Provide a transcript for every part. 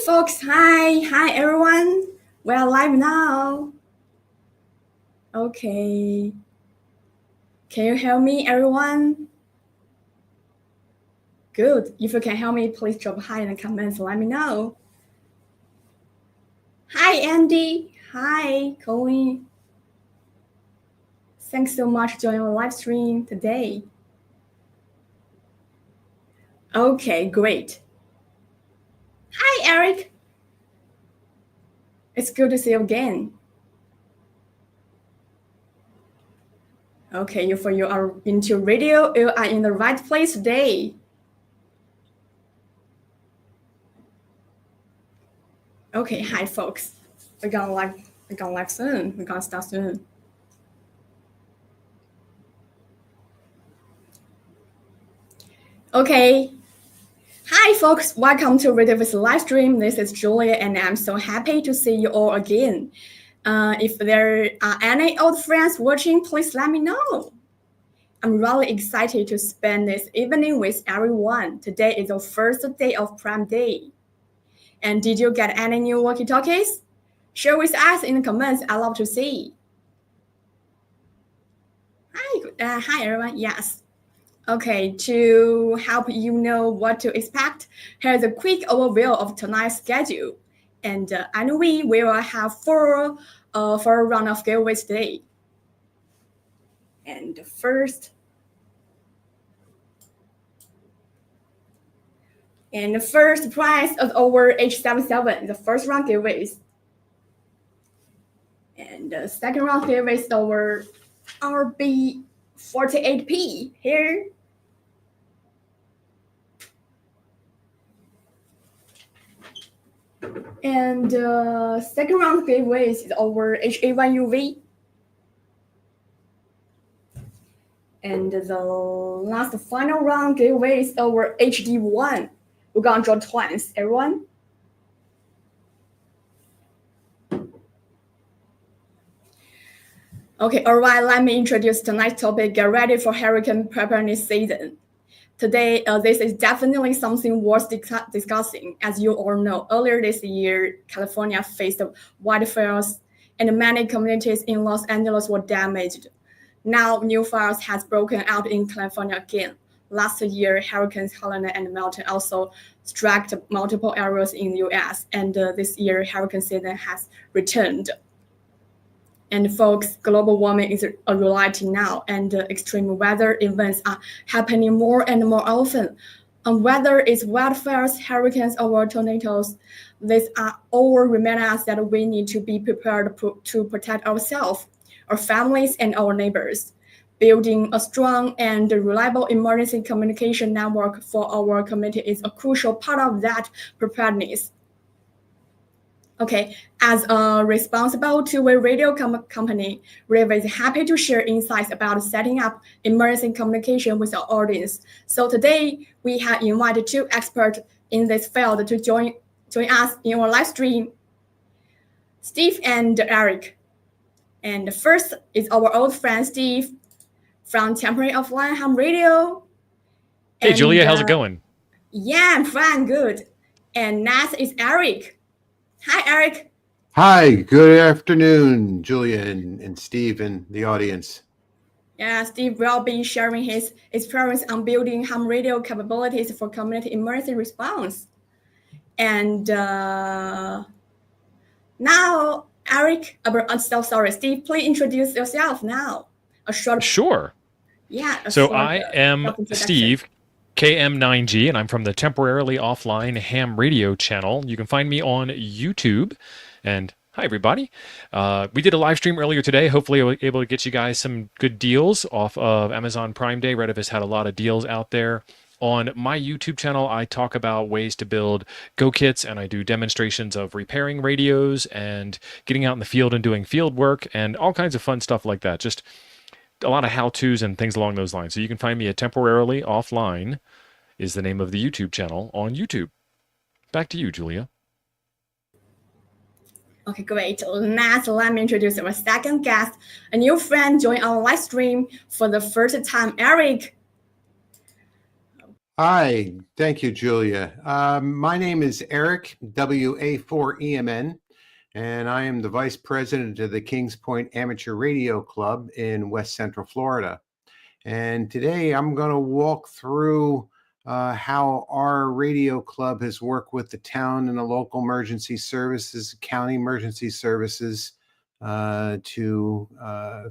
folks. Hi everyone. We're live now. Okay. Can you hear me, everyone? Good. If you can hear me, please drop hi in the comments. Let me know. Hi, Andy. Hi, Colleen. Thanks so much for joining our live stream today. Okay, great. Hi, Eric. It's good to see you again. Okay, if you are into radio, you are in the right place today. Okay, hi folks. We're gonna live soon. We're gonna start soon. Okay. Hi folks, welcome to Retevis live stream. This is Julia and I'm so happy to see you all again. If there are any old friends watching, please let me know. I'm really excited to spend this evening with everyone. Today is the first day of Prime Day. And did you get any new walkie-talkies? Share with us in the comments. I love to see. Hi everyone. Yes. Okay, to help you know what to expect, here's a quick overview of tonight's schedule. And anyway, we will have four round of giveaways today. And the first prize is over H77, the first round giveaways. And the second round giveaway is over RB48P here. And the second round giveaways is over HA1UV. And the last final round giveaway is over HD1. We're gonna draw twice, everyone. Okay, all right, let me introduce tonight's topic. Get ready for hurricane preparedness season. Today, this is definitely something worth discussing. As you all know, earlier this year, California faced wildfires and many communities in Los Angeles were damaged. Now, new fires has broken out in California again. Last year, Hurricanes Helene and Milton also struck multiple areas in the U.S., and this year, hurricane season has returned. And folks, global warming is a reality now, and extreme weather events are happening more and more often. Whether it's wildfires, hurricanes, or tornadoes, these are all remind us that we need to be prepared to protect ourselves, our families, and our neighbors. Building a strong and reliable emergency communication network for our community is a crucial part of that preparedness. Okay, as a responsible two-way radio company, Retevis is happy to share insights about setting up emergency communication with our audience. So today, we have invited two experts in this field to join us in our live stream, Steve and Eric. And first is our old friend, Steve, from Temporary Offline Ham Radio. Hey, and, Julia, how's it going? Yeah, I'm fine, good. And next is Eric. Hi, Eric. Hi, good afternoon, Julia and Steve and the audience. Yeah, Steve will be sharing his experience on building ham radio capabilities for community emergency response. And now, Eric, Steve, please introduce yourself now. Sure. Yeah. So I am Steve, KM9G, and I'm from the Temporarily Offline Ham Radio channel. You can find me on YouTube. And hi, everybody. We did a live stream earlier today. Hopefully, I was able to get you guys some good deals off of Amazon Prime Day. Retevis had a lot of deals out there. On my YouTube channel, I talk about ways to build Go kits, and I do demonstrations of repairing radios and getting out in the field and doing field work and all kinds of fun stuff like that. Just a lot of how-tos and things along those lines. So you can find me at Temporarily Offline is the name of the YouTube channel on YouTube. Back to you, Julia. Okay, great. Next, let me introduce our second guest, a new friend joined our live stream for the first time, Eric. Hi, thank you, Julia. My name is Eric, WA4EMN, and I am the Vice President of the Kings Point Amateur Radio Club in West Central Florida. And today I'm going to walk through how our radio club has worked with the town and the local emergency services, county emergency services, to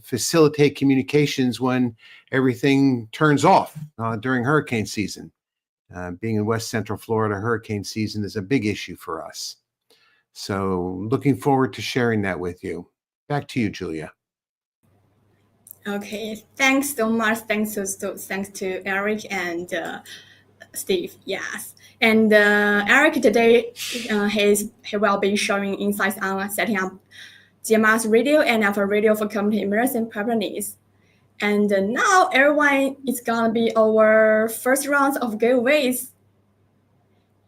facilitate communications when everything turns off during hurricane season. Being in West Central Florida, hurricane season is a big issue for us. So looking forward to sharing that with you. Back to you, Julia. Okay, thanks so much. Thanks to Eric and Steve. Yes, and Eric today he will be showing insights on setting up GMRS radio and our radio for community emergency preparedness. And now everyone, it's gonna be our first round of giveaways.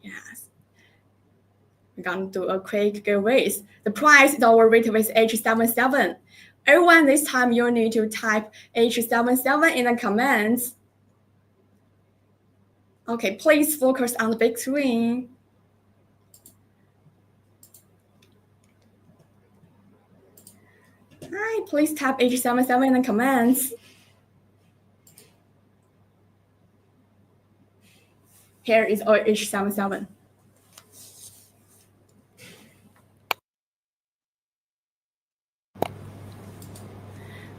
Yes, we're gonna do a quick giveaways. The prize is our Retevis H77. Everyone, this time you need to type H77 in the comments. Okay, please focus on the big screen. Hi, please type H77 in the comments. Here is our H77.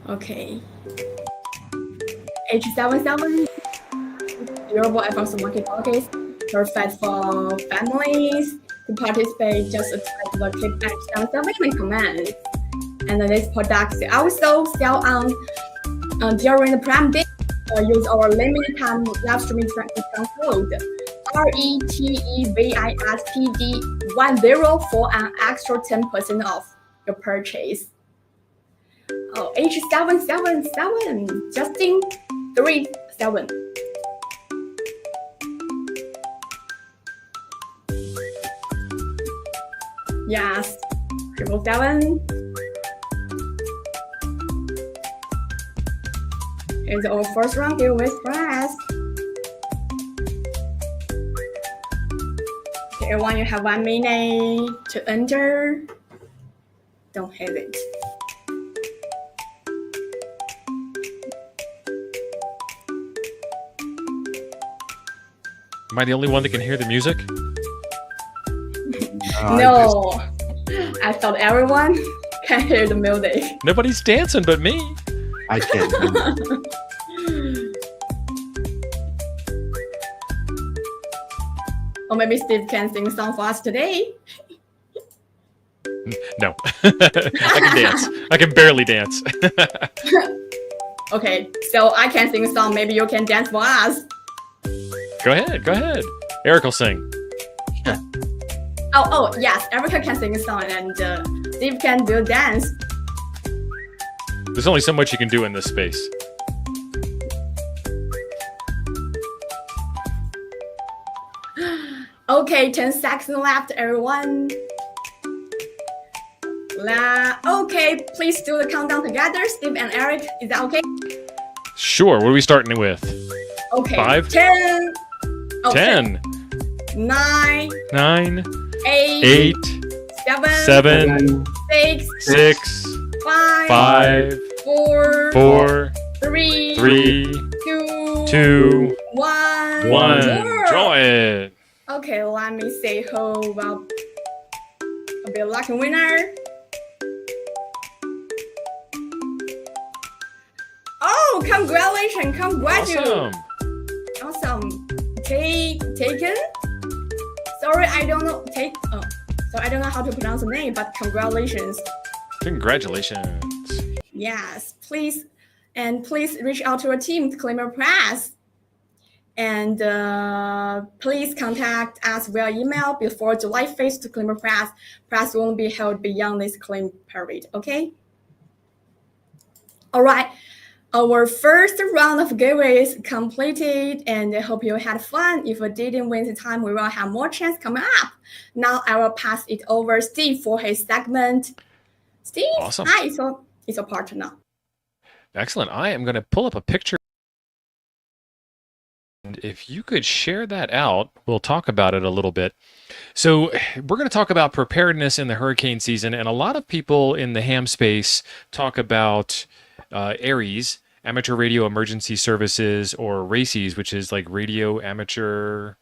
Okay. H77, durable FX walkie-talkies, perfect for families to participate. Just type the clip H77 in the comments. And this product also sell on during the Prime Day. Use our limited time live streaming discount code RETEVISTD10 for an extra 10% off your purchase. Oh, H777, Justin 37. Yes, 777. Here's our first round giveaway prize. Okay, everyone, you have 1 minute to enter. Don't hesitate. Am I the only one that can hear the music? No, I thought everyone can hear the music. Nobody's dancing but me. I can't. Or maybe Steve can sing a song for us today. No, I can dance. I can barely dance. Okay, so I can sing a song. Maybe you can dance for us. Go ahead. Eric will sing. Oh, yes, Erica can sing a song and Steve can do dance. There's only so much you can do in this space. Okay, 10 seconds left, everyone. Okay, please do the countdown together, Steve and Eric. Is that okay? Sure. What are we starting with? Okay. 5, 10, 10, 9, 9, 8, 7, 6, 6, 5, 4, 4, 3, 2, 1. 1. Draw it. Okay, let me see who will be a lucky winner. Oh, congratulations! Awesome. Taken. Sorry, I don't know. So I don't know how to pronounce the name, but congratulations. Congratulations. Yes, please reach out to our team to claim your prize. And please contact us via email before July 5th to claim your prize. Prize won't be held beyond this claim period, okay? All right, our first round of giveaways completed, and I hope you had fun. If you didn't win the time, we will have more chance coming up. Now I will pass it over to Steve for his segment. Steve, awesome. Hi, it's your part now. Excellent. I am going to pull up a picture And if you could share that out, we'll talk about it a little bit. So, we're going to talk about preparedness in the hurricane season. And a lot of people in the ham space talk about ARES, Amateur Radio Emergency Services, or RACES, which is like Radio Amateur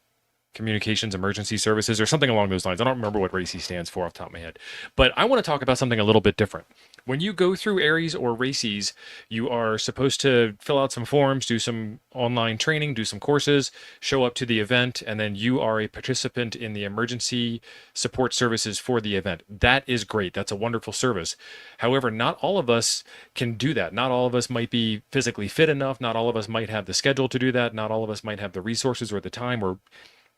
Communications Emergency Services or something along those lines. I don't remember what RACES stands for off the top of my head. But I want to talk about something a little bit different. When you go through ARES or RACES, you are supposed to fill out some forms, do some online training, do some courses, show up to the event, and then you are a participant in the emergency support services for the event. That is great. That's a wonderful service. However, not all of us can do that. Not all of us might be physically fit enough. Not all of us might have the schedule to do that. Not all of us might have the resources or the time, or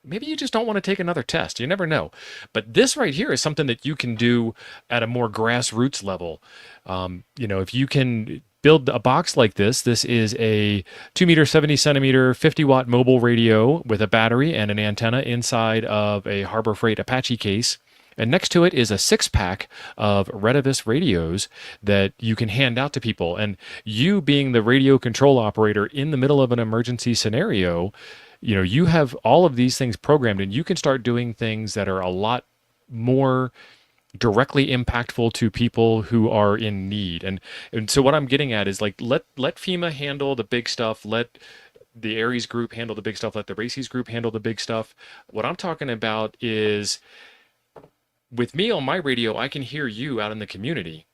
maybe you just don't want to take another test. You never know. But this right here is something that you can do at a more grassroots level. If you can build a box like this, this is a 2 meter, 70 centimeter, 50 watt mobile radio with a battery and an antenna inside of a Harbor Freight Apache case. And next to it is a 6-pack of Retevis radios that you can hand out to people. And you being the radio control operator in the middle of an emergency scenario, you have all of these things programmed, and you can start doing things that are a lot more directly impactful to people who are in need. And so what I'm getting at is like, let FEMA handle the big stuff. Let the ARES group handle the big stuff. Let the RACES group handle the big stuff. What I'm talking about is, with me on my radio, I can hear you out in the community.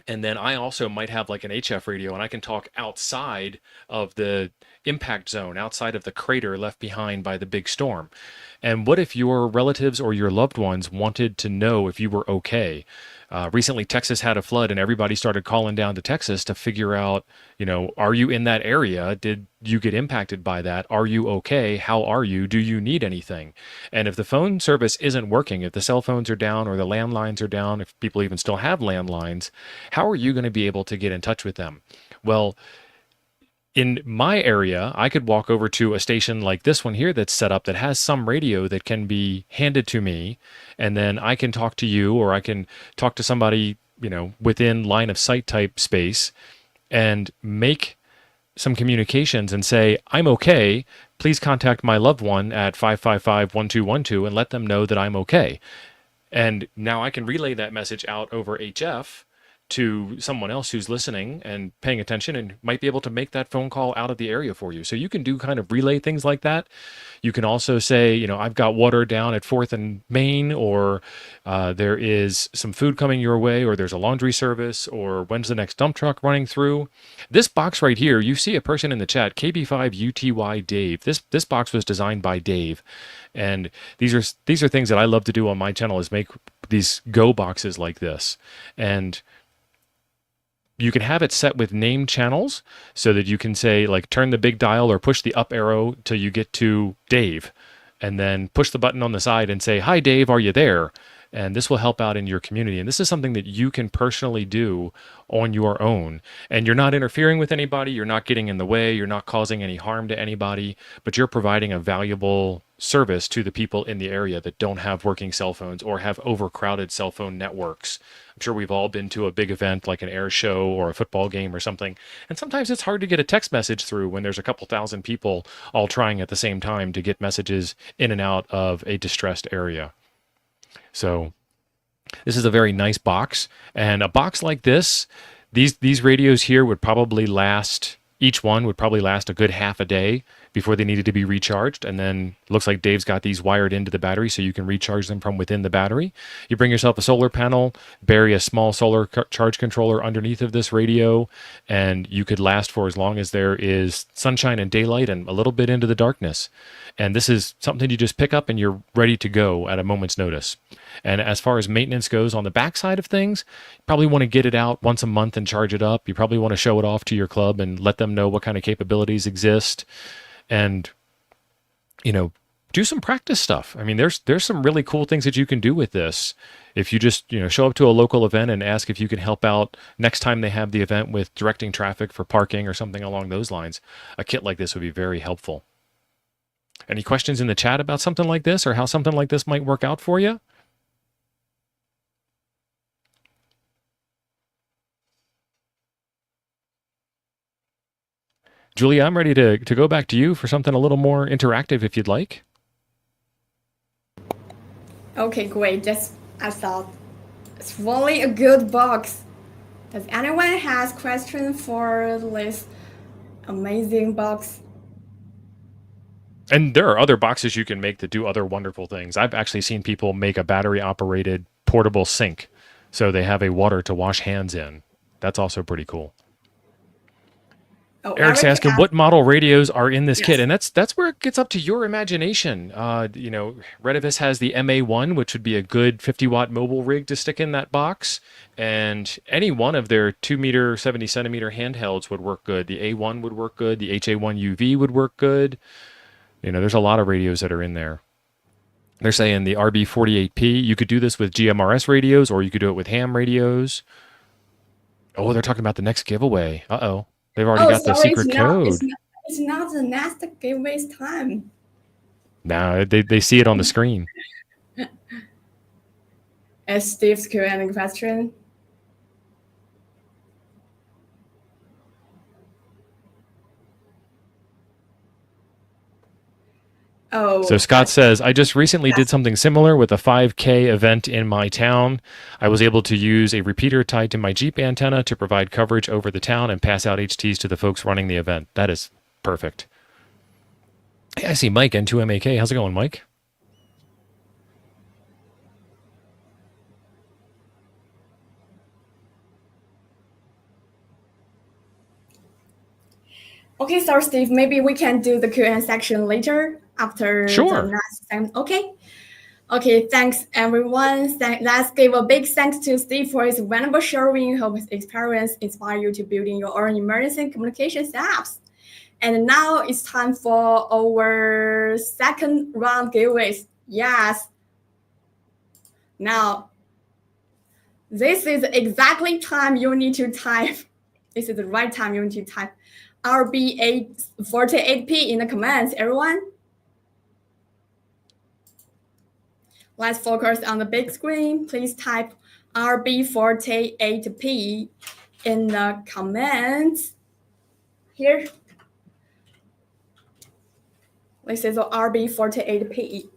And then I also might have like an HF radio, and I can talk outside of the impact zone, outside of the crater left behind by the big storm. And what if your relatives or your loved ones wanted to know if you were okay? Recently, Texas had a flood, and everybody started calling down to Texas to figure out, are you in that area? Did you get impacted by that? Are you okay? How are you? Do you need anything? And if the phone service isn't working, if the cell phones are down or the landlines are down, if people even still have landlines, how are you going to be able to get in touch with them? Well, in my area, I could walk over to a station like this one here that's set up that has some radio that can be handed to me, and then I can talk to you, or I can talk to somebody, within line of sight type space, and make some communications and say, I'm okay. Please contact my loved one at 555-1212 and let them know that I'm okay. And now I can relay that message out over HF to someone else who's listening and paying attention, and might be able to make that phone call out of the area for you. So you can do kind of relay things like that. You can also say, I've got water down at 4th and Main, or there is some food coming your way, or there's a laundry service, or when's the next dump truck running through. This box right here, you see a person in the chat, KB5UTY Dave. This box was designed by Dave. And these are things that I love to do on my channel, is make these go boxes like this. And you can have it set with named channels so that you can say, like, turn the big dial or push the up arrow till you get to Dave, and then push the button on the side and say, hi, Dave, are you there? And this will help out in your community. And this is something that you can personally do on your own. And you're not interfering with anybody. You're not getting in the way. You're not causing any harm to anybody, but you're providing a valuable service to the people in the area that don't have working cell phones or have overcrowded cell phone networks. I'm sure we've all been to a big event like an air show or a football game or something. And sometimes it's hard to get a text message through when there's a couple thousand people all trying at the same time to get messages in and out of a distressed area. So this is a very nice box, and a box like this, these radios here would probably last, each one would probably last a good half a day before they needed to be recharged. And then looks like Dave's got these wired into the battery so you can recharge them from within the battery. You bring yourself a solar panel, bury a small solar charge controller underneath of this radio, and you could last for as long as there is sunshine and daylight and a little bit into the darkness. And this is something you just pick up and you're ready to go at a moment's notice. And as far as maintenance goes on the backside of things, you probably want to get it out once a month and charge it up. You probably want to show it off to your club and let them know what kind of capabilities exist. And, do some practice stuff. I mean, there's some really cool things that you can do with this. If you just, show up to a local event and ask if you can help out next time they have the event with directing traffic for parking or something along those lines, a kit like this would be very helpful. Any questions in the chat about something like this or how something like this might work out for you? Julia, I'm ready to go back to you for something a little more interactive if you'd like. Okay, great. I thought it's really a good box. Does anyone has questions for this amazing box? And there are other boxes you can make that do other wonderful things. I've actually seen people make a battery-operated portable sink, so they have a water to wash hands in. That's also pretty cool. Oh, Eric's Eric asking asked- what model radios are in this Yes. kit, and that's where it gets up to your imagination. Retevis has the MA1, which would be a good 50-watt mobile rig to stick in that box, and any one of their 2-meter, 70-centimeter handhelds would work good. The A1 would work good. The HA1UV would work good. There's a lot of radios that are in there. They're saying the RB48P, you could do this with GMRS radios, or you could do it with ham radios. Oh, they're talking about the next giveaway. Uh-oh. They've already got the secret code. It's not the next giveaway's time. No, they see it on the screen. Is Steve's Q&A question? Oh. So Scott says, I just recently did something similar with a 5K event in my town. I was able to use a repeater tied to my Jeep antenna to provide coverage over the town and pass out HTs to the folks running the event. That is perfect. Hey, I see Mike, N2MAK. How's it going, Mike? Okay, so Steve, maybe we can do the Q&A section later after Sure. the next time. Okay, thanks everyone. Let's give a big thanks to Steve for his valuable sharing. Hope his experience inspire you to building your own emergency communications apps. And now it's time for our second round giveaways. Yes. Now, this is exactly time you need to type. This is the right time you need to type RB48P in the comments, everyone. Let's focus on the big screen. Please type RB48P in the comments. Here. This is RB48P.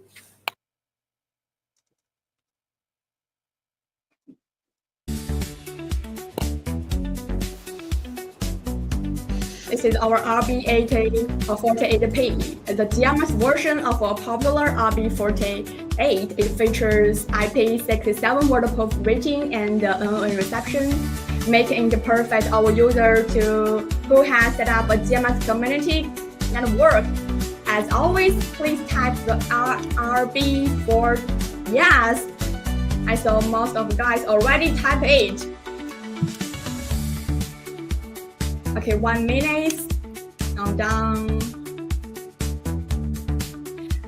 This is our RB48P, the GMRS version of a popular RB48. It features IP67 waterproof rating and NON reception, making it perfect for our user who has set up a GMRS community network. As always, please type the RB4 yes. I saw most of you guys already type it. Okay, 1 minute. I'm done.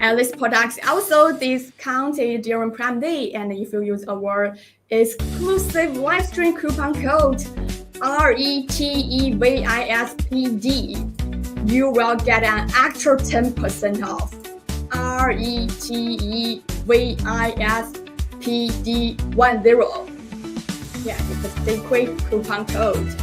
And this product is also discounted during Prime Day. And if you use our exclusive Livestream coupon code RETEVISPD, you will get an extra 10% off. RETEVISPD10. Yeah, it's a secret coupon code.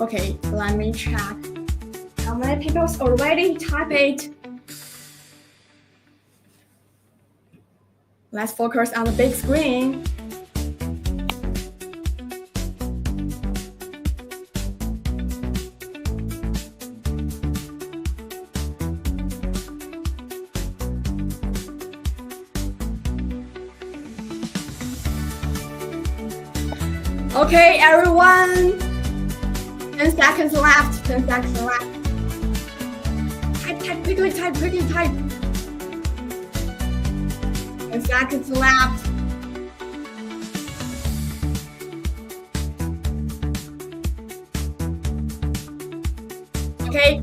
Okay, let me check how many people already type it. Let's focus on the big screen. Okay, everyone. 10 seconds left. 10 seconds left. Type, quickly type. 10 seconds left. Okay,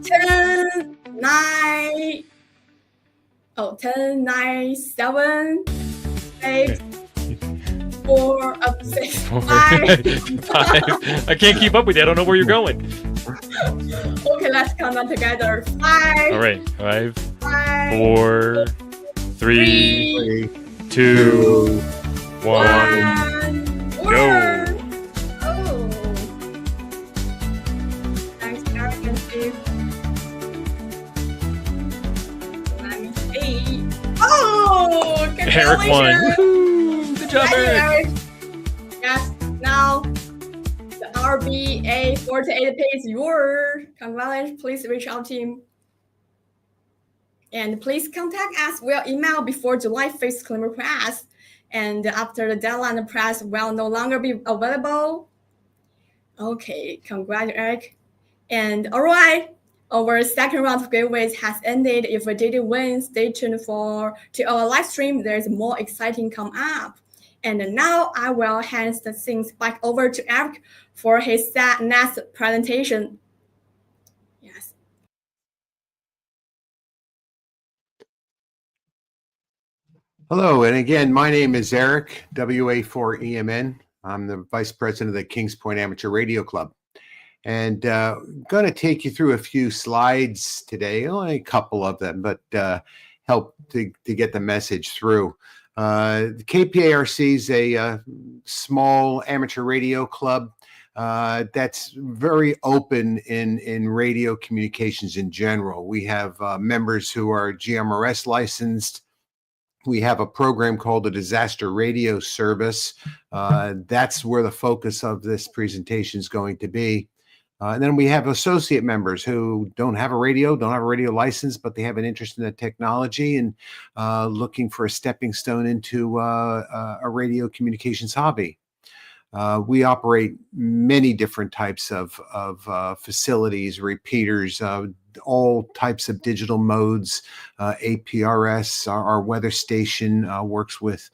10, 9, 10, 9, 7, 8, 4, 6, 5. 5. I can't keep up with you. I don't know where you're going. Okay, let's count down together. 5. All right. 5, 5, 4, 3, 2, 1. Go. Oh. Thanks, Eric and Steve. Let me see. Oh, congratulations. Eric won. Woohoo! Good job, Thank you, Eric. Yes, now the RBA48P is yours. Congratulations. Please reach out to him. And please contact us via email before July 5th claim press. And after the deadline, the press will no longer be available. Okay, congrats, Eric. And all right, our second round of giveaways has ended. If we didn't win, stay tuned to our live stream. There's more exciting come up. And now I will hand the things back over to Eric for his next presentation. Yes. Hello, and again, my name is Eric, WA4EMN. I'm the Vice President of the Kings Point Amateur Radio Club. And going to take you through a few slides today, only a couple of them, but help to get the message through. The KPARC is a small amateur radio club that's very open in radio communications in general. We have members who are GMRS licensed. We have a program called the Disaster Radio Service. That's where the focus of this presentation is going to be. And then we have associate members who don't have a radio license, but they have an interest in the technology and looking for a stepping stone into a radio communications hobby. We operate many different types of facilities, repeaters, all types of digital modes. APRS, our weather station, works with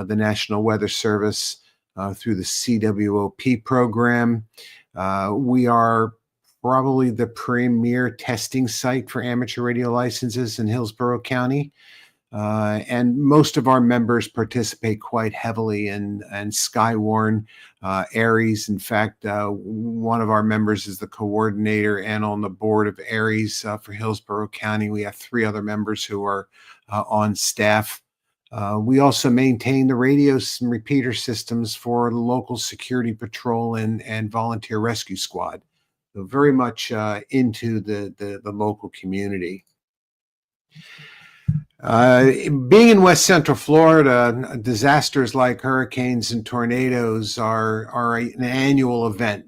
the National Weather Service through the CWOP program. We are probably the premier testing site for amateur radio licenses in Hillsborough County. And most of our members participate quite heavily in Skywarn, Aries. In fact, one of our members is the coordinator and on the board of Aries for Hillsborough County. We have 3 other members who are on staff. We also maintain the radios and repeater systems for the local security patrol and volunteer rescue squad. So very much into the local community. Being in West Central Florida, disasters like hurricanes and tornadoes are an annual event.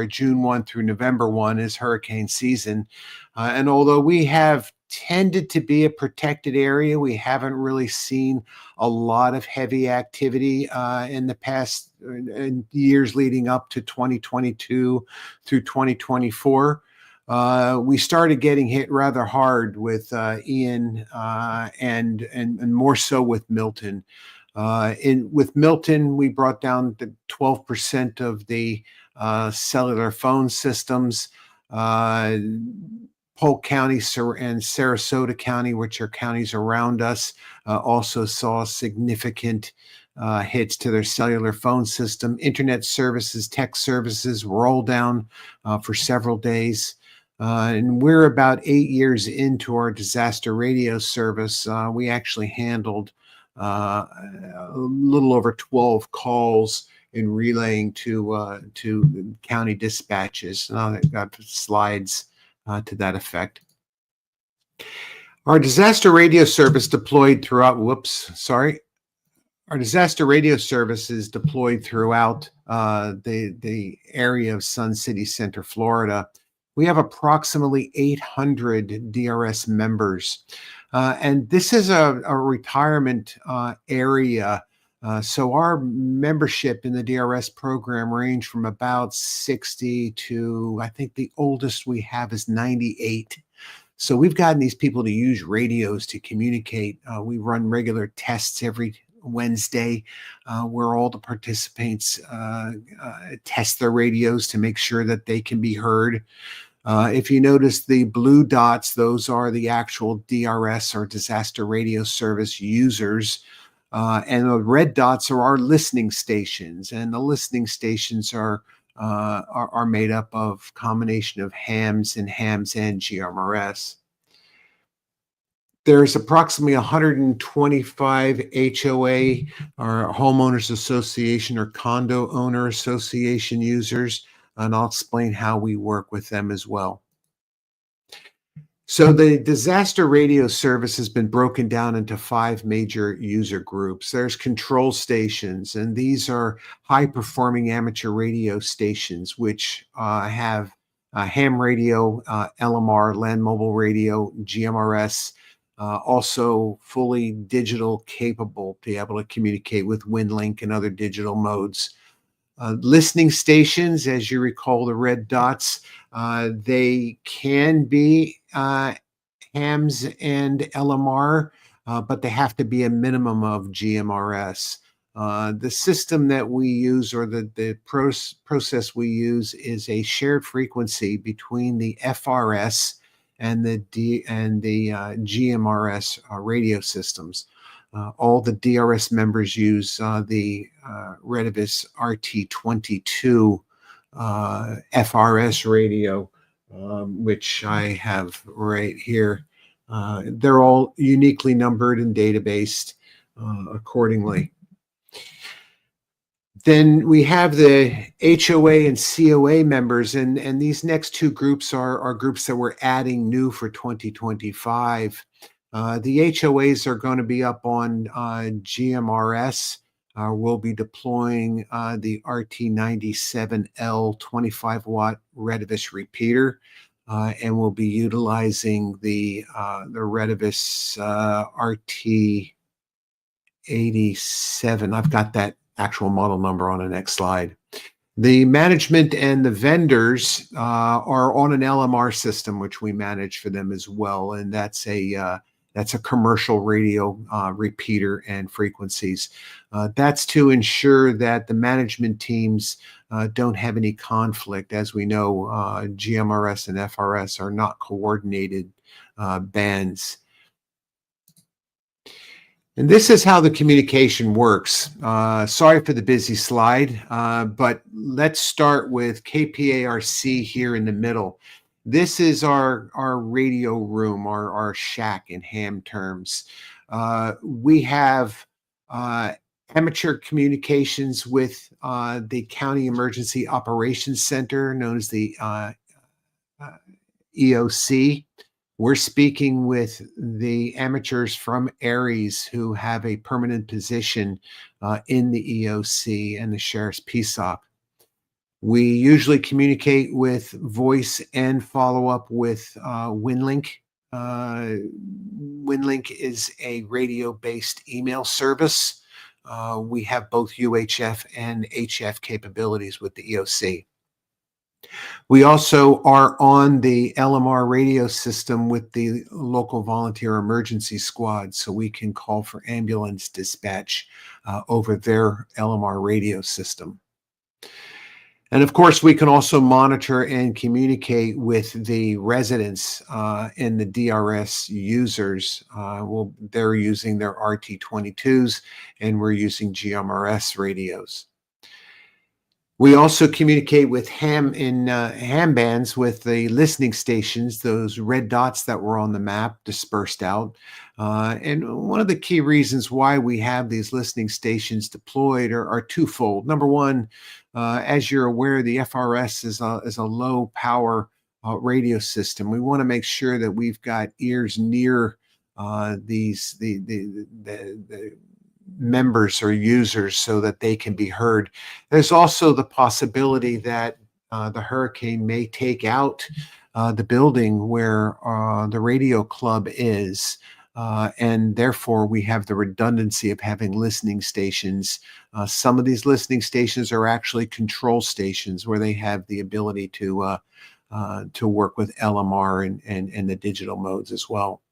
June 1 through November 1 is hurricane season. And although we have tended to be a protected area, we haven't really seen a lot of heavy activity in the past years leading up to 2022 through 2024. We started getting hit rather hard with Ian and more so with Milton. With Milton, we brought down the 12% of the cellular phone systems. Polk County and Sarasota County, which are counties around us, also saw significant hits to their cellular phone system. Internet services, tech services were all down for several days. And we're about 8 years into our disaster radio service. We actually handled a little over 12 calls in relaying to county dispatches. I've got slides to that effect. Our disaster radio service deployed throughout, Our disaster radio service is deployed throughout the area of Sun City Center, Florida. We have approximately 800 DRS members. And this is a retirement area. So our membership in the DRS program range from about 60 to, I think the oldest we have is 98. So we've gotten these people to use radios to communicate. We run regular tests every Wednesday where all the participants test their radios to make sure that they can be heard. If you notice the blue dots, those are the actual DRS or disaster radio service users. And the red dots are our listening stations, and the listening stations are made up of combination of hams and GMRS. There's approximately 125 HOA or homeowners association or condo owner association users, and I'll explain how we work with them as well. So the disaster radio service has been broken down into 5 major user groups. There's control stations, and these are high-performing amateur radio stations which have ham radio, LMR, land mobile radio, GMRS, also fully digital capable to be able to communicate with WinLink and other digital modes. Listening stations, as you recall, the red dots, they can be hams and LMR, but they have to be a minimum of GMRS. The system that we use, or the process we use, is a shared frequency between the FRS and the GMRS radio systems. All the DRS members use the Retevis RT22 FRS radio, which I have right here. They're all uniquely numbered and databased accordingly. Then we have the HOA and COA members, and these next 2 groups are groups that we're adding new for 2025. The HOAs are going to be up on GMRS. We'll be deploying the RT97L 25-watt Retevis repeater, and we'll be utilizing the Retevis RT87. I've got that actual model number on the next slide. The management and the vendors are on an LMR system, which we manage for them as well, and that's a commercial radio repeater and frequencies. That's to ensure that the management teams don't have any conflict. As we know, GMRS and FRS are not coordinated bands. And this is how the communication works. Sorry for the busy slide, but let's start with KPARC here in the middle. This is our radio room, our shack in ham terms. We have amateur communications with the County Emergency Operations Center, known as the EOC. We're speaking with the amateurs from Aries who have a permanent position in the EOC and the Sheriff's PSOP. We usually communicate with voice and follow up with WinLink. WinLink is a radio-based email service. We have both UHF and HF capabilities with the EOC. We also are on the LMR radio system with the local volunteer emergency squad, so we can call for ambulance dispatch over their LMR radio system. And of course, we can also monitor and communicate with the residents and the DRS users. They're using their RT22s, and we're using GMRS radios. We also communicate with ham bands with the listening stations, those red dots that were on the map dispersed out. And one of the key reasons why we have these listening stations deployed are twofold. Number one, as you're aware, the FRS is a low power radio system. We want to make sure that we've got ears near the members or users so that they can be heard. There's also the possibility that the hurricane may take out the building where the radio club is, and therefore we have the redundancy of having listening stations. Some of these listening stations are actually control stations where they have the ability to work with LMR and the digital modes as well.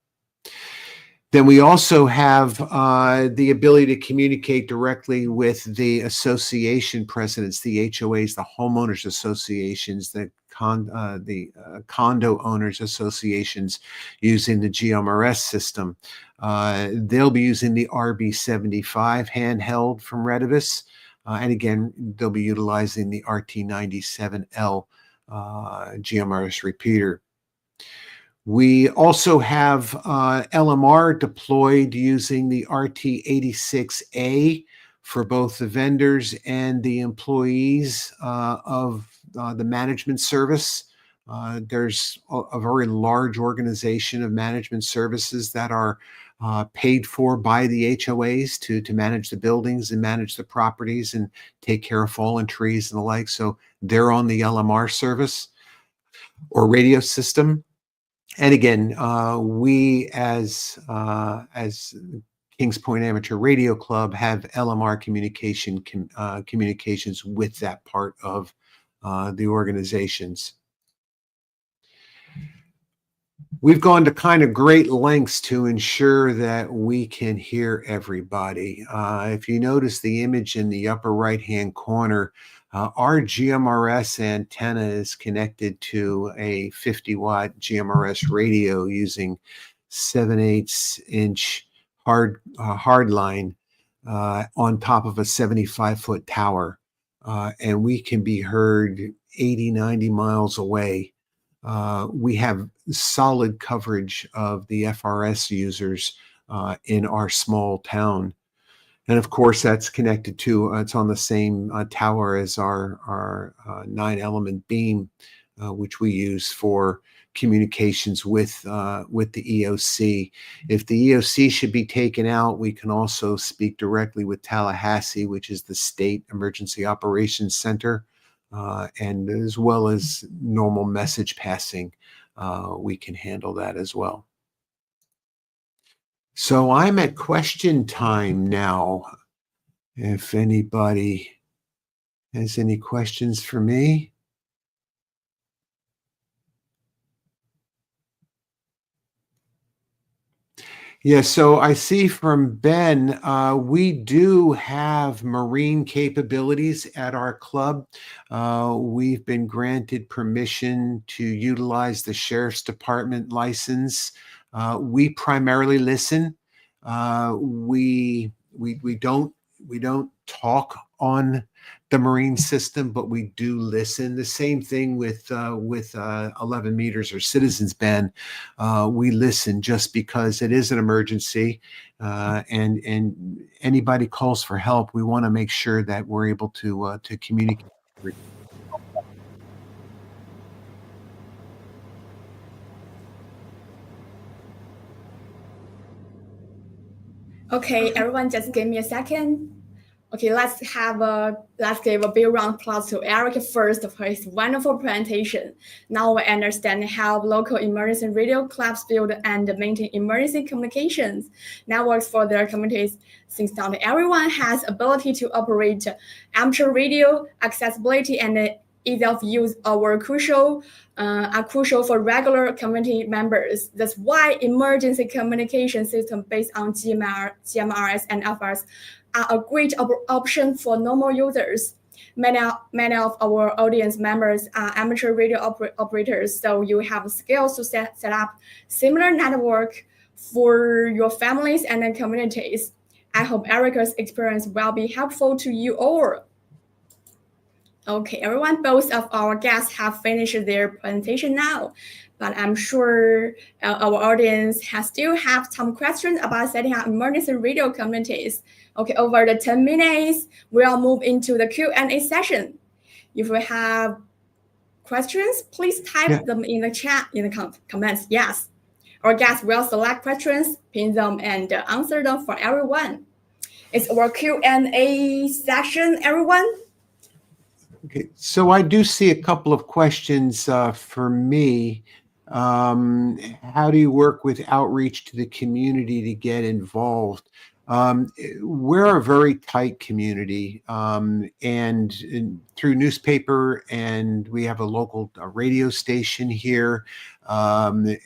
Then we also have the ability to communicate directly with the association presidents, the HOAs, the homeowners associations, the condo owners associations using the GMRS system. They'll be using the RB75 handheld from Retevis. And again, they'll be utilizing the RT97L GMRS repeater. We also have LMR deployed using the RT86A for both the vendors and the employees of the management service. There's a very large organization of management services that are paid for by the HOAs to manage the buildings and manage the properties and take care of fallen trees and the like. So they're on the LMR service or radio system. And again, we as Kings Point Amateur Radio Club have LMR communications with that part of the organizations. We've gone to kind of great lengths to ensure that we can hear everybody. If you notice the image in the upper right-hand corner, our GMRS antenna is connected to a 50-watt GMRS radio using 7/8" hard line on top of a 75-foot tower. And we can be heard 80, 90 miles away. We have solid coverage of the FRS users in our small town. And of course, that's connected to, it's on the same tower as our 9-element beam, which we use for communications with the EOC. If the EOC should be taken out, we can also speak directly with Tallahassee, which is the State Emergency Operations Center, and as well as normal message passing, we can handle that as well. So I'm at question time now. If anybody has any questions for me. Yeah, so I see from Ben, we do have marine capabilities at our club. We've been granted permission to utilize the Sheriff's Department license. We primarily listen. We don't talk on the marine system, but we do listen. The same thing with 11 meters or Citizens Band. We listen just because it is an emergency, and anybody calls for help. We want to make sure that we're able to communicate. Okay, everyone, just give me a second. Okay, let's give a big round of applause to Eric first for his wonderful presentation. Now we understand how local emergency radio clubs build and maintain emergency communications networks for their communities. Since not everyone has ability to operate amateur radio, accessibility and ease of use are crucial for regular community members. That's why emergency communication systems based on GMRS and FRS are a great option for normal users. Many of our audience members are amateur radio operators, so you have skills to set up similar network for your families and communities. I hope Erica's experience will be helpful to you all. Okay, everyone, both of our guests have finished their presentation now, but I'm sure our audience still have some questions about setting up emergency radio communities. Okay, over the 10 minutes, we'll move into the Q&A session. If you have questions, please type them in the chat, in the comments. Yes, our guests will select questions, pin them, and answer them for everyone. It's our Q&A session, everyone. Okay, so I do see a couple of questions for me. How do you work with outreach to the community to get involved? We're a very tight community, and through newspaper, and we have a local radio station here. But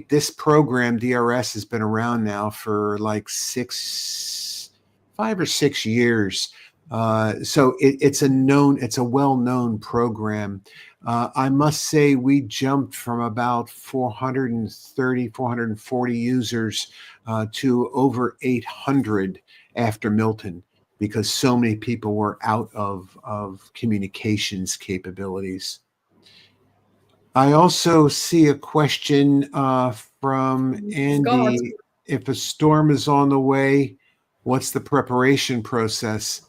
this program, DRS, has been around now for like 5 or 6 years. So it's a well-known program. I must say we jumped from about 430, 440 users to over 800 after Milton, because so many people were out of communications capabilities. I also see a question from Andy. Scott. If a storm is on the way, what's the preparation process?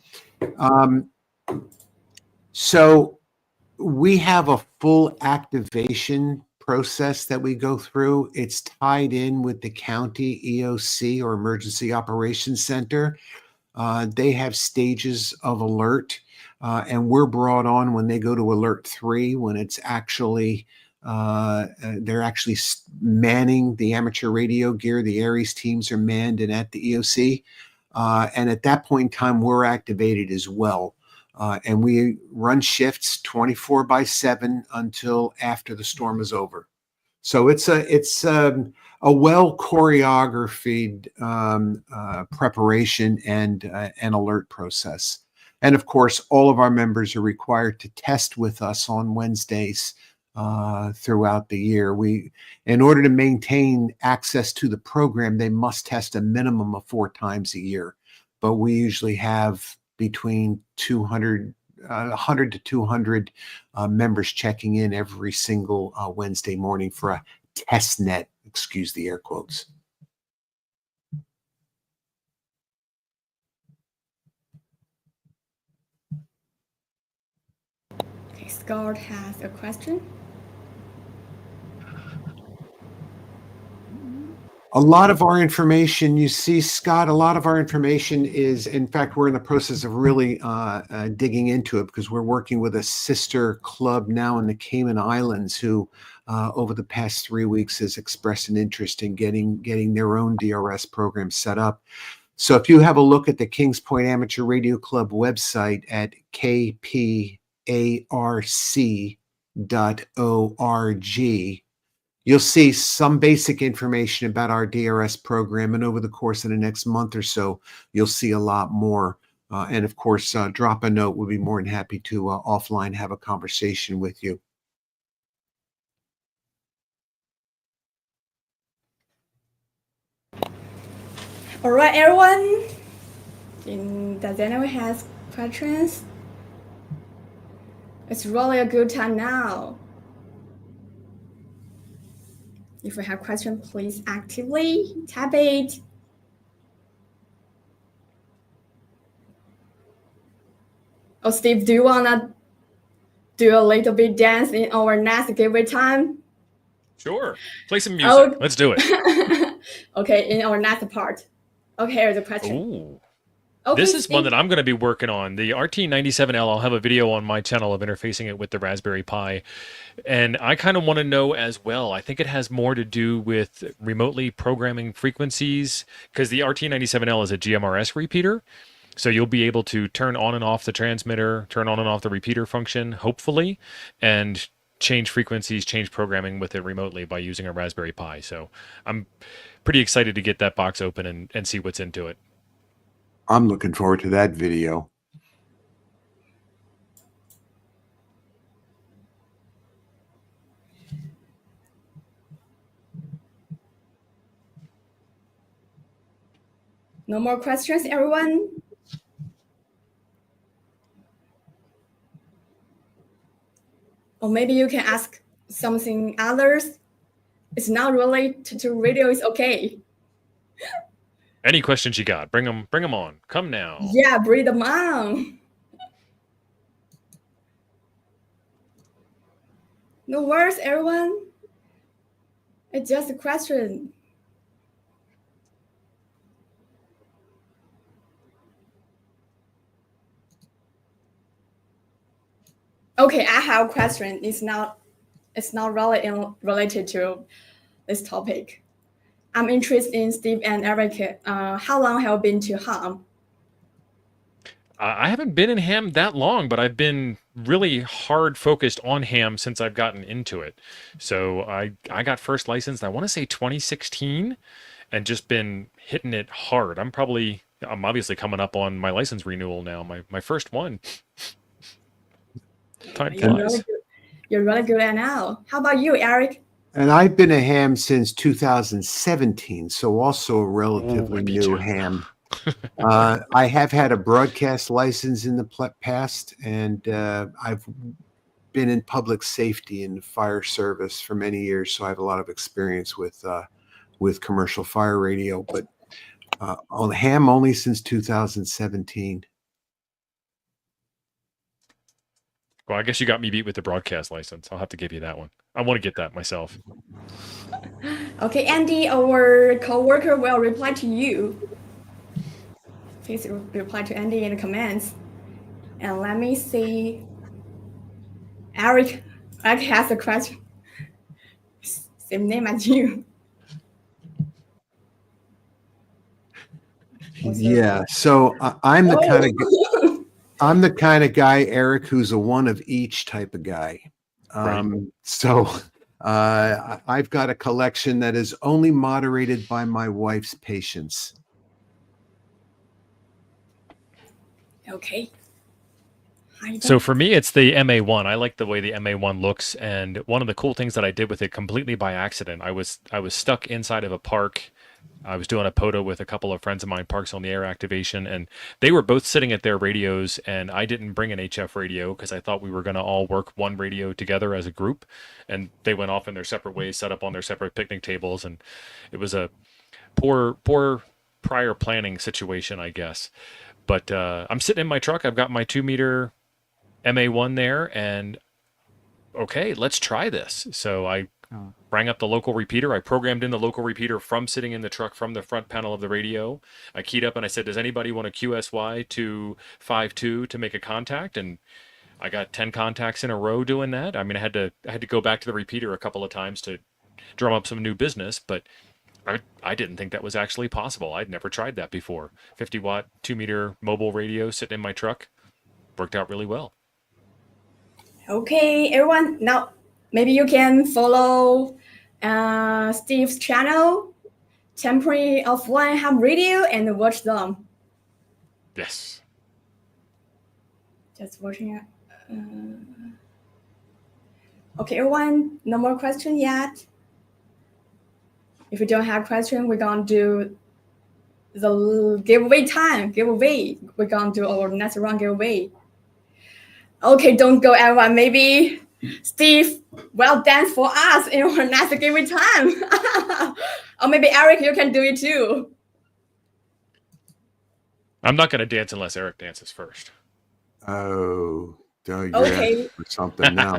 So we have a full activation process that we go through. It's tied in with the county EOC, or Emergency Operations Center. They have stages of alert, and we're brought on when they go to alert 3, when it's actually they're actually manning the amateur radio gear. The Aries teams are manned and at the EOC, and at that point in time, we're activated as well. And we run shifts 24/7 until after the storm is over. So it's a well choreographed preparation and an alert process. And of course, all of our members are required to test with us on Wednesdays throughout the year. In order to maintain access to the program, they must test a minimum of 4 times a year. But we usually have between 100 to 200 members checking in every single Wednesday morning for a test net, excuse the air quotes. Okay, Scott has a question. A lot of our information, you see, Scott, a lot of our information is, in fact, we're in the process of really digging into it, because we're working with a sister club now in the Cayman Islands who, over the past 3 weeks, has expressed an interest in getting their own DRS program set up. So if you have a look at the Kings Point Amateur Radio Club website at kparc.org, you'll see some basic information about our DRS program, and over the course of the next month or so, you'll see a lot more. And of course, drop a note. We'll be more than happy to offline have a conversation with you. All right, everyone. Does anyone have questions? It's really a good time now. If you have questions, please actively tap it. Oh, Steve, do you wanna do a little bit dance in our next giveaway time? Sure. Play some music. Let's do it. Okay, in our next part. Okay, here's the question. Ooh. Okay, this is Steve. one that I'm going to be working on. The RT97L, I'll have a video on my channel of interfacing it with the Raspberry Pi. And I kind of want to know as well. I think it has more to do with remotely programming frequencies, because the RT97L is a GMRS repeater. So you'll be able to turn on and off the transmitter, turn on and off the repeater function, hopefully, and change frequencies, change programming with it remotely by using a Raspberry Pi. So I'm pretty excited to get that box open and see what's into it. I'm looking forward to that video. No more questions, everyone? Or maybe you can ask something others. It's not related to radio, it's okay. Any questions you got, bring them on. Come now. Yeah, bring them on. No worries, everyone. It's just a question. Okay, I have a question. It's not really related to this topic. I'm interested in Steve and Eric. How long have you been to ham? I haven't been in ham that long, but I've been really hard focused on ham since I've gotten into it. So I got first licensed, I want to say 2016, and just been hitting it hard. I'm obviously coming up on my license renewal now, my first one. Time flies. You're really good at now. How about you, Eric? And I've been a ham since 2017, so also a relatively new ham. I have had a broadcast license in the past, and I've been in public safety and fire service for many years, so I have a lot of experience with commercial fire radio, but on ham only since 2017. Well, I guess you got me beat with the broadcast license. I'll have to give you that one. I want to get that myself. Okay, Andy, our co-worker will reply to you. Please reply to Andy in the comments. And let me see. Eric has a question. Same name as you. Yeah, so I'm the kind of guy, Eric, who's a one of each type of guy. So I've got a collection that is only moderated by my wife's patience. Okay. So for me, it's the MA1. I like the way the MA1 looks, and one of the cool things that I did with it completely by accident, I was stuck inside of a park. I was doing a POTA with a couple of friends of mine, Parks on the Air activation, and they were both sitting at their radios, and I didn't bring an HF radio because I thought we were going to all work one radio together as a group, and they went off in their separate ways, set up on their separate picnic tables, and it was a poor prior planning situation, I guess. But I'm sitting in my truck. I've got my 2-meter MA1 there, and okay, let's try this. So I rang up the local repeater. I programmed in the local repeater from sitting in the truck from the front panel of the radio. I keyed up and I said, does anybody want a QSY to 52 to make a contact? And I got 10 contacts in a row doing that. I mean, I had to go back to the repeater a couple of times to drum up some new business, but I didn't think that was actually possible. I'd never tried that before. 50-watt, 2-meter mobile radio sitting in my truck. Worked out really well. Okay, everyone. Now, maybe you can follow Steve's channel, Temporary Offline Ham Radio, and watch them. Yes. Just watching it. Okay, everyone. No more question yet. If you don't have question, we're gonna do the giveaway time. We're gonna do our next round giveaway. Okay, don't go, everyone. Maybe Steve will dance for us in our next giveaway time. Or maybe Eric, you can do it too. I'm not going to dance unless Eric dances first. Oh, you're okay. For something now.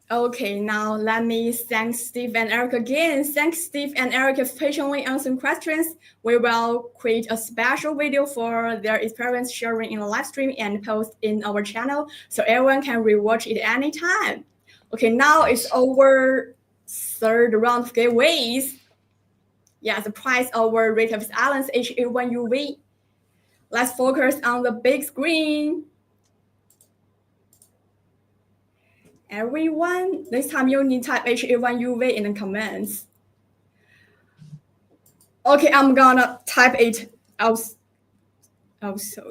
Okay, now let me thank Steve and Eric again. Thanks, Steve and Eric, for patiently answering questions. We will create a special video for their experience sharing in a live stream and post in our channel so everyone can rewatch it anytime. Okay, now it's our third round of giveaways. Yeah, the prize of our Retevis Islands HA1UV. Let's focus on the big screen. Everyone, this time you need to type HA1UV in the comments. Okay, I'm gonna type it also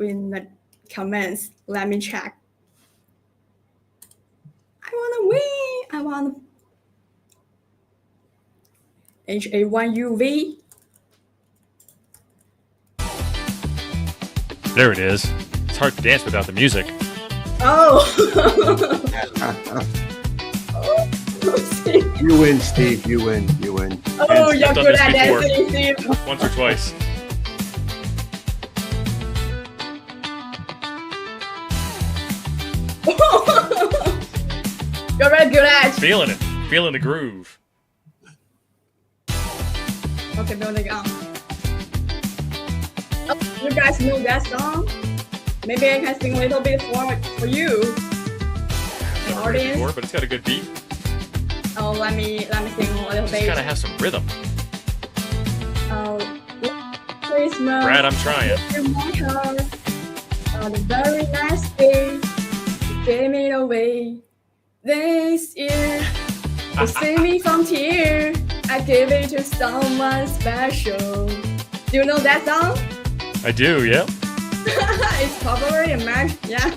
in the comments. Let me check. I want HA1UV. There it is. It's hard to dance without the music. Oh. You win, Steve. You win. Oh, you're good at dancing, Steve. Once or twice. You're very good at it. Feeling it. Feeling the groove. Okay, building on. Oh, you guys know that song? Maybe I can sing a little bit for you. The audience. Before, but it's got a good beat. Oh, let me sing a little bit. It's gotta have some rhythm. Oh, Christmas. Brad, I'm trying. In my heart, on a very nice day, you gave me away. This year, you saved me from tears. I gave it to someone special. Do you know that song? I do, yeah. It's popular in America, yeah.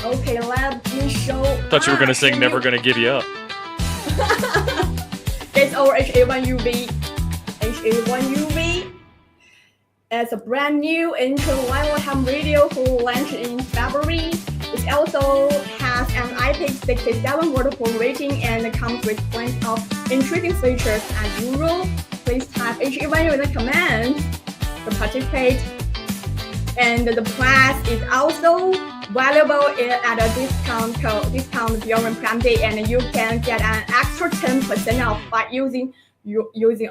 Okay, let me show. Thought you were gonna sing "Never Gonna Give You Up." It's our HA1UV. HA1UV. It's a brand new entry-level ham radio who launched in February. It also has an IP67 waterproof rating and comes with plenty of intriguing features as usual. Please type HA1UV in the comments to participate. And the price is also valuable at a discount during Prime Day, and you can get an extra 10% off by using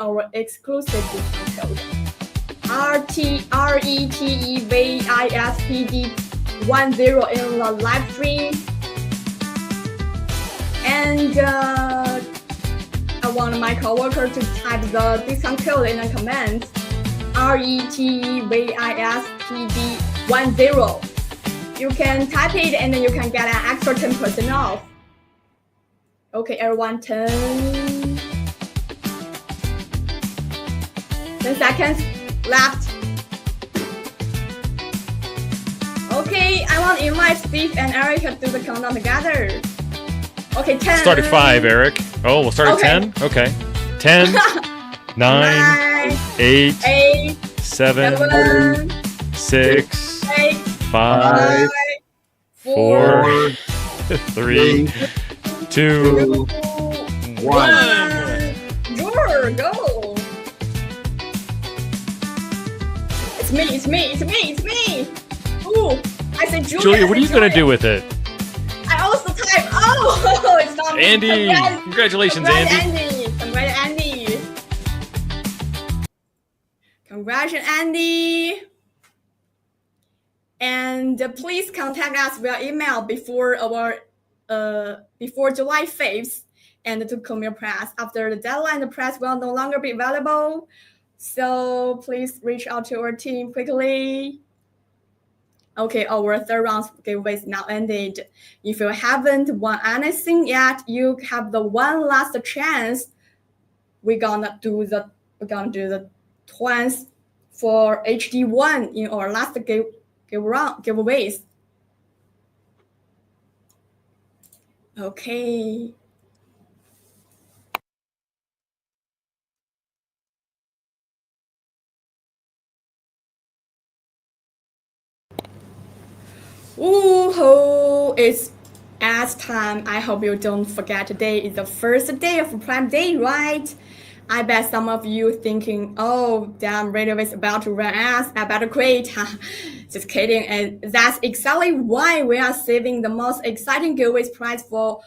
our exclusive discount code RETEVISPD10 in the live stream. And I want my coworker to type the discount code in the comments. RETEVISPD10. You can type it and then you can get an extra 10% off. Okay, everyone, 10 seconds left. Okay, I want to invite Steve and Eric to do the countdown together. Okay, 10. Start at 5, Eric. Oh, we'll start at 10? Okay. 10, 9, 8, 7, 6, 5, 4, 3, 2, 1. Sure, go. It's me. Ooh, I said Julia, what are you going to do with it? I also type. Oh, it's not me. Andy, congratulations, Andy. Congratulations, Andy. And please contact us via email before July 5th and to come your prize. After the deadline, the prize will no longer be available. So please reach out to our team quickly. Okay, our third round giveaway is now ended. If you haven't won anything yet, you have the one last chance. We're gonna do the twins for HD1 in our last giveaways. Okay. Ooh, it's as time. I hope you don't forget today is the first day of Prime Day, right? I bet some of you thinking, oh, damn, radio is about to run ads. I better quit. Just kidding. And that's exactly why we are saving the most exciting giveaways prize for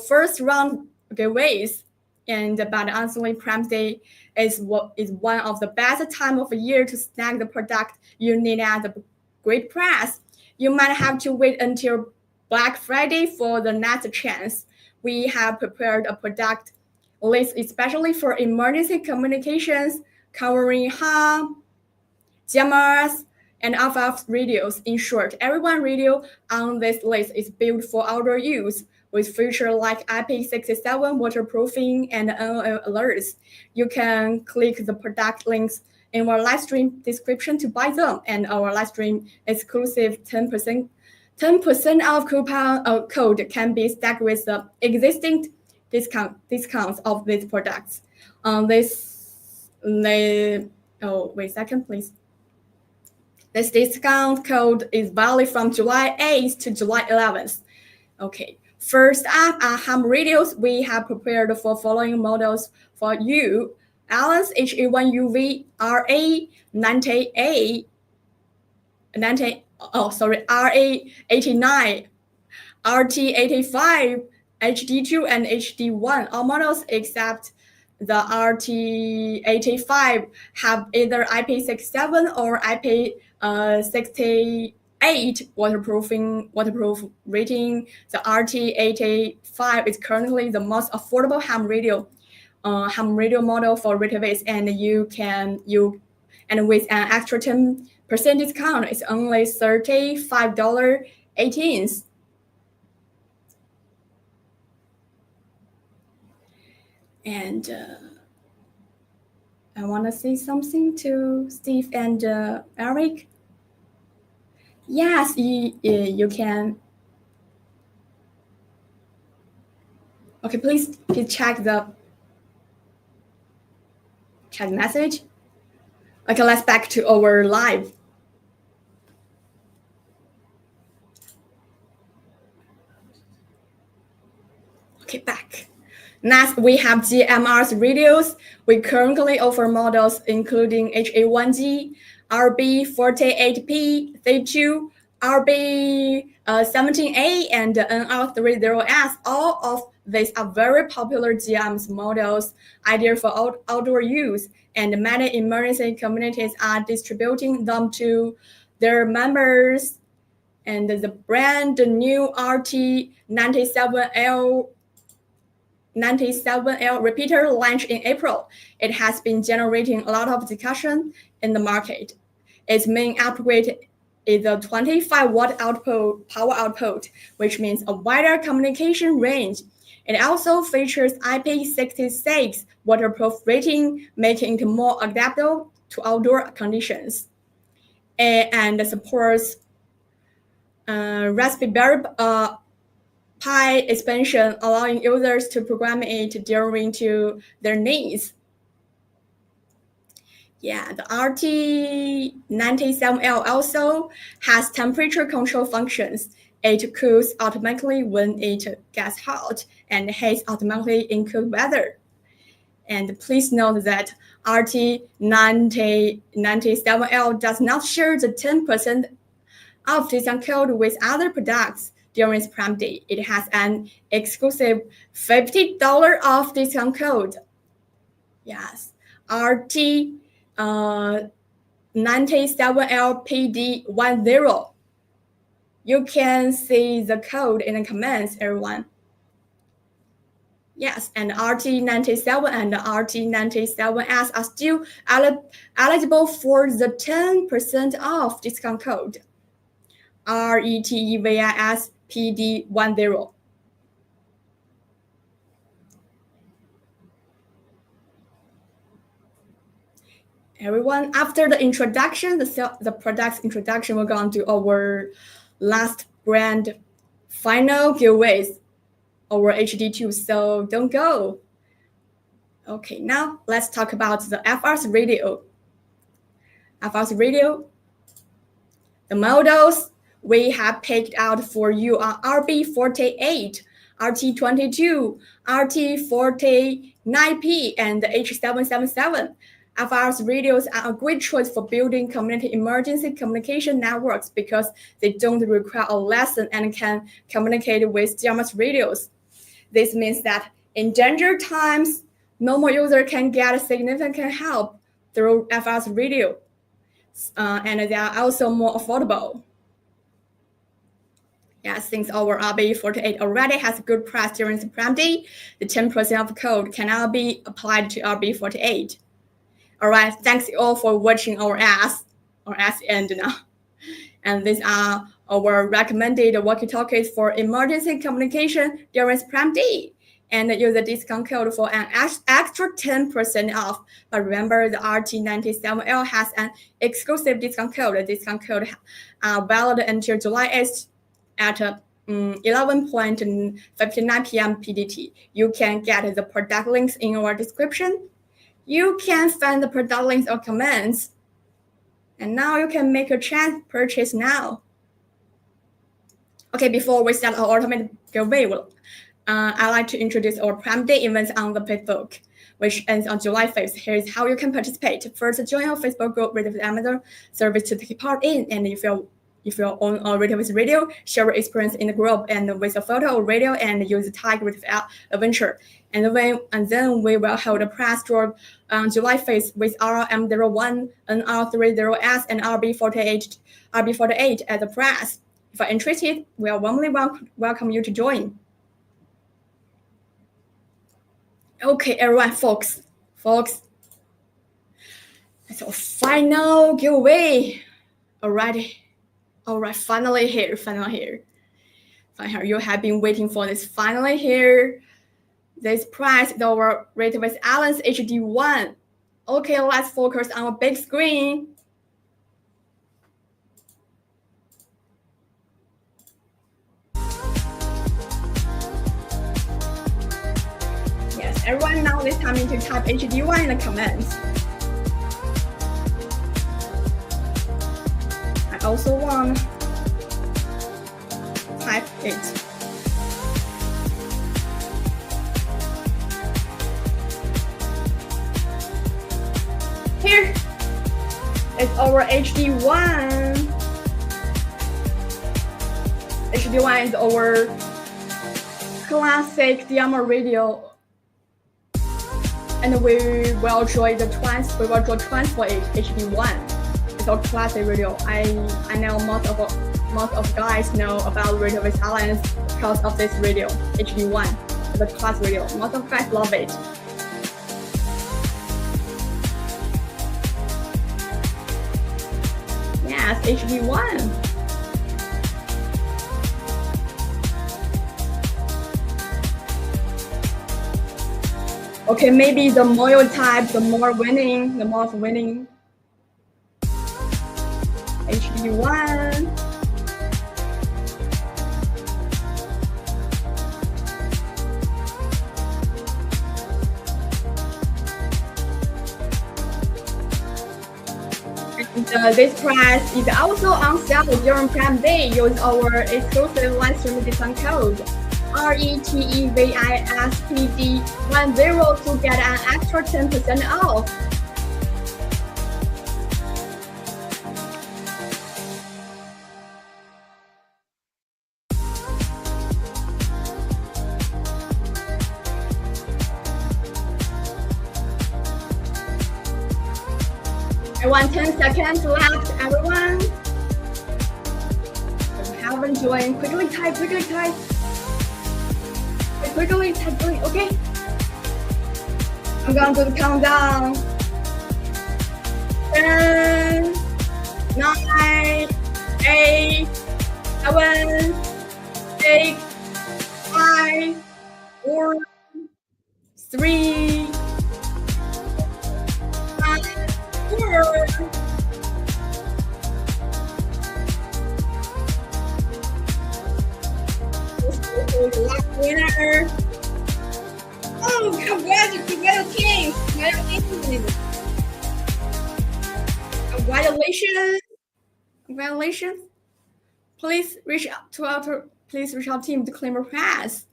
first round giveaways. And but honestly, Prime Day is one of the best time of the year to snag the product you need at a great price. You might have to wait until Black Friday for the next chance. We have prepared a product list especially for emergency communications covering ham, GMRS, and FF radios. In short, every one radio on this list is built for outdoor use with features like IP67 waterproofing and NOL alerts. You can click the product links in our live stream description to buy them, and our live stream exclusive 10% off coupon code can be stacked with the existing discounts of these products. Wait a second, please. This discount code is valid from July 8th to July 11th. Okay. First up are ham radios. We have prepared for following models for you. Allen's HA1UV RA89, RA89, RT85, HD2, and HD1. All models except the RT85 have either IP67 or IP68 waterproof rating. The RT85 is currently the most affordable ham radio model for Retevis, and with an extra 10% discount, it's only $35.18. And I want to say something to Steve and Eric. Yes, you can Okay, please check the chat message. Okay, let's back to our live. Okay, back. Next, we have GMRS radios. We currently offer models including HA1G, RB48P, C2, RB17A, and NR30S. All of these are very popular GM's models, ideal for outdoor use, and many emergency communities are distributing them to their members. And the brand new RT97L repeater launched in April. It has been generating a lot of discussion in the market. Its main upgrade is a 25-watt power output, which means a wider communication range. It also features IP66 waterproof rating, making it more adaptable to outdoor conditions. And supports Raspberry Pi expansion, allowing users to program it according to their needs. Yeah, the RT97L also has temperature control functions. It cools automatically when it gets hot and heats automatically in cold weather. And please note that RT97L does not share the 10% off discount code with other products during its Prime Day. It has an exclusive $50 off discount code. Yes, RT97LPD10. You can see the code in the comments, everyone. Yes, and RT97 and RT97S are still eligible for the 10% off discount code. RETEVIS PD10. Everyone, after the introduction, the product's introduction, we're going to do our last brand final giveaways over HD2, so don't go. Okay, now let's talk about the FR's radio. FR's radio, the models we have picked out for you are RB48, RT22, RT49P, and H777. FR's radios are a great choice for building community emergency communication networks because they don't require a lesson and can communicate with GMRS radios. This means that in danger times, normal user can get significant help through FR's radio, and they are also more affordable. Yeah, since our RB48 already has a good price during the Prime Day, the 10% of code can now be applied to RB48. All right, thanks all for watching our ads end now. And these are our recommended walkie-talkies for emergency communication during Prime Day. And use the discount code for an extra 10% off. But remember, the RT97L has an exclusive discount code. The discount code valid until July 8th at 11:59 p.m. PDT. You can get the product links in our description. You can find the product links or comments. And now you can make a chance purchase now. Okay, before we start our automated giveaway, I'd like to introduce our Prime Day events on the Facebook, which ends on July 5th. Here's how you can participate. First, join our Facebook group, Ready with Amazon service to take part in. And if you're on a Ready Radio, share your experience in the group and with a photo of radio and use the tag with adventure. And then we will hold a prize draw on July 5th with RM01, NR30S, and RB48 as a prize. If you're interested, we are warmly welcome you to join. Okay, everyone, folks. It's our final giveaway. Alright, finally here. You have been waiting for this. Finally here. This prize is our Retevis Allen's HD1. Okay, let's focus on a big screen. Everyone now this time you can type HD1 in the comments. I also want to type it. Here it's our HD1. HD1 is our classic DMR radio. And we will draw transfer HD1. It's our classic radio. I know most of guys know about Radio with Alliance because of this radio, HD1. It's a classic radio. Most of guys love it. Yes, HD1. Okay, maybe the more you type, the more winning. HD1. And this price is also on sale during Prime Day. Use our exclusive Livestream discount code RETEVISPD10 to get an extra 10% off. I want 10 seconds left, everyone. If you haven't joined, quickly type. Quickly type, okay? I'm going to do the countdown. 10, 9, 8, 7, 6, 5, 4, 3, 4. Last winner. Oh, congratulations! Congratulations! Please reach out to our team to claim a prize.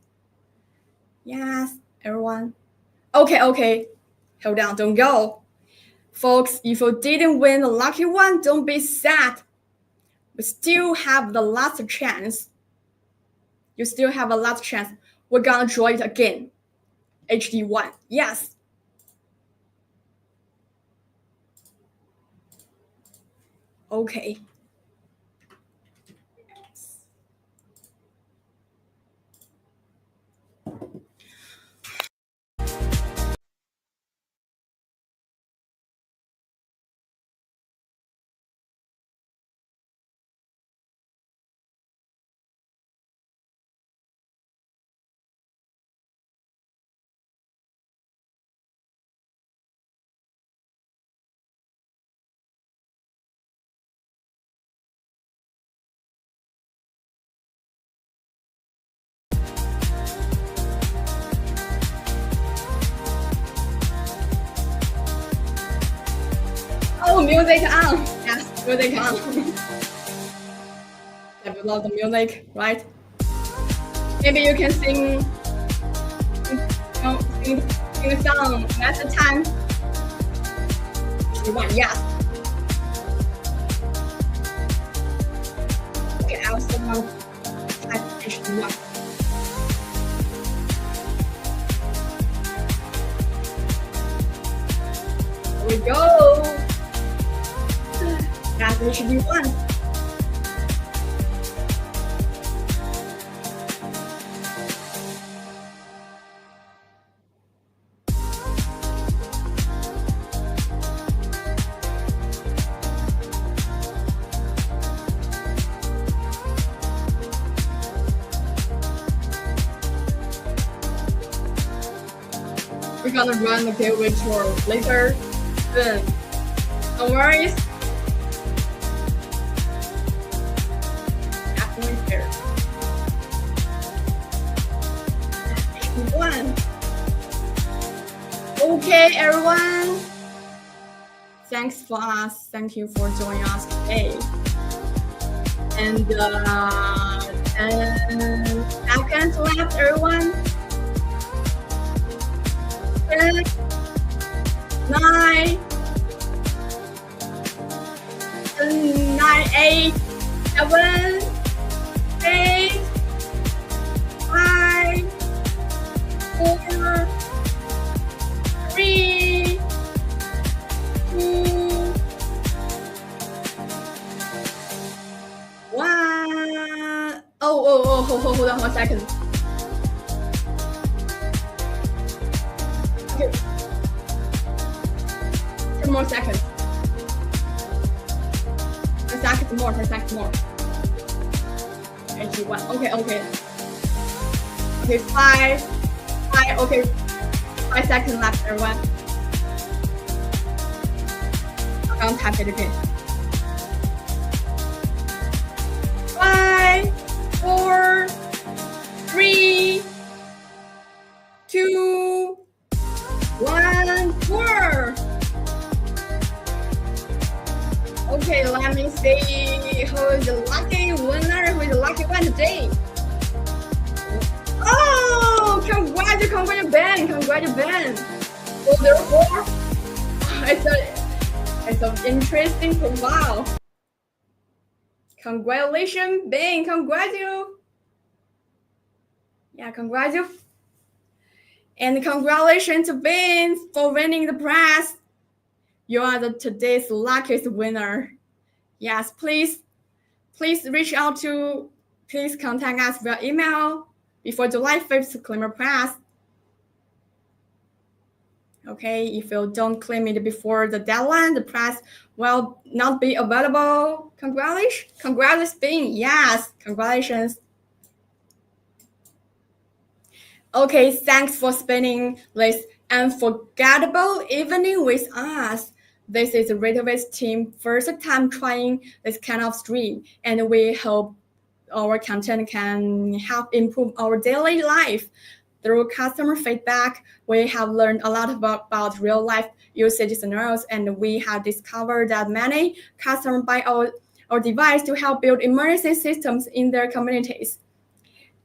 Yes, everyone. Okay. Hold on, don't go. Folks, if you didn't win the lucky one, don't be sad. We still have the last chance. You still have a last chance. We're gonna draw it again. HD1, yes. Okay. Oh, music on. Yes, music on. Yeah, we love the music, right? Maybe you can sing a song at the time. HD1, yes. Okay, I also want to type HD1. Here we go. That's HD1. We're gonna run the gateway tour later. Then, don't worry. Here. HD1. Okay, everyone. Thanks for us. Thank you for joining us today. And seconds left, everyone. 10, 9, 8, 7, 8, 5, 4, 3, 2, 1. Hold on 1 second. Okay. 10 more seconds. 10 seconds more. 10 seconds more. 81. Okay. Okay, 5. Okay, 5 seconds left, everyone. I'm gonna type it again. 5, 4, 3, 2, 1, 4. Okay, let me see who is the lucky winner, who is the lucky one today. Oh, congratulations, Ben. So therefore, it's an interesting profile. Congratulations, Ben. Congratulations. Yeah, congratulations. And congratulations to Ben for winning the prize. You are today's luckiest winner. Yes, please contact us via email before July 5th to claim your prize. Okay, if you don't claim it before the deadline, the prize will not be available. Congratulations, Ben. Yes, congratulations. Okay, thanks for spending this unforgettable evening with us. This is the Retevis team first time trying this kind of stream, and we hope our content can help improve our daily life. Through customer feedback, we have learned a lot about real-life usage scenarios, and we have discovered that many customers buy our device to help build emergency systems in their communities.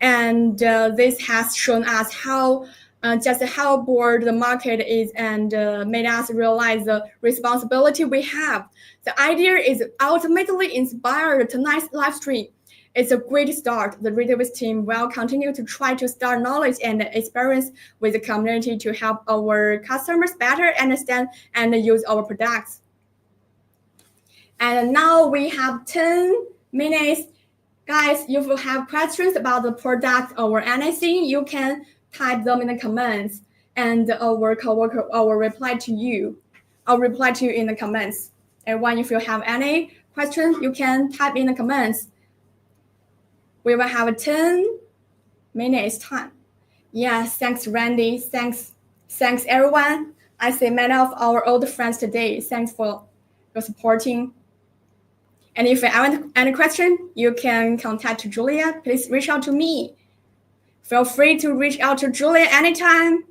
And this has shown us how broad the market is, and made us realize the responsibility we have. The idea is ultimately inspired tonight's live stream. It's a great start. The Retevis team will continue to try to start knowledge and experience with the community to help our customers better understand and use our products. And now we have 10 minutes. Guys, if you have questions about the product or anything, you can type them in the comments, and our coworker will reply to you. I'll reply to you in the comments. Everyone, if you have any questions, you can type in the comments. We will have 10 minutes time. Yes, thanks, Randy. Thanks, everyone. I see many of our old friends today. Thanks for your supporting. And if you have any question, you can contact Julia. Please reach out to me. Feel free to reach out to Julia anytime.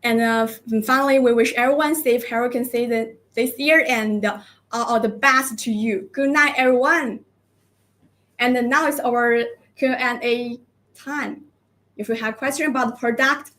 And finally, we wish everyone safe hurricane season this year, and all the best to you. Good night, everyone. And now it's our Q&A time. If you have questions about the product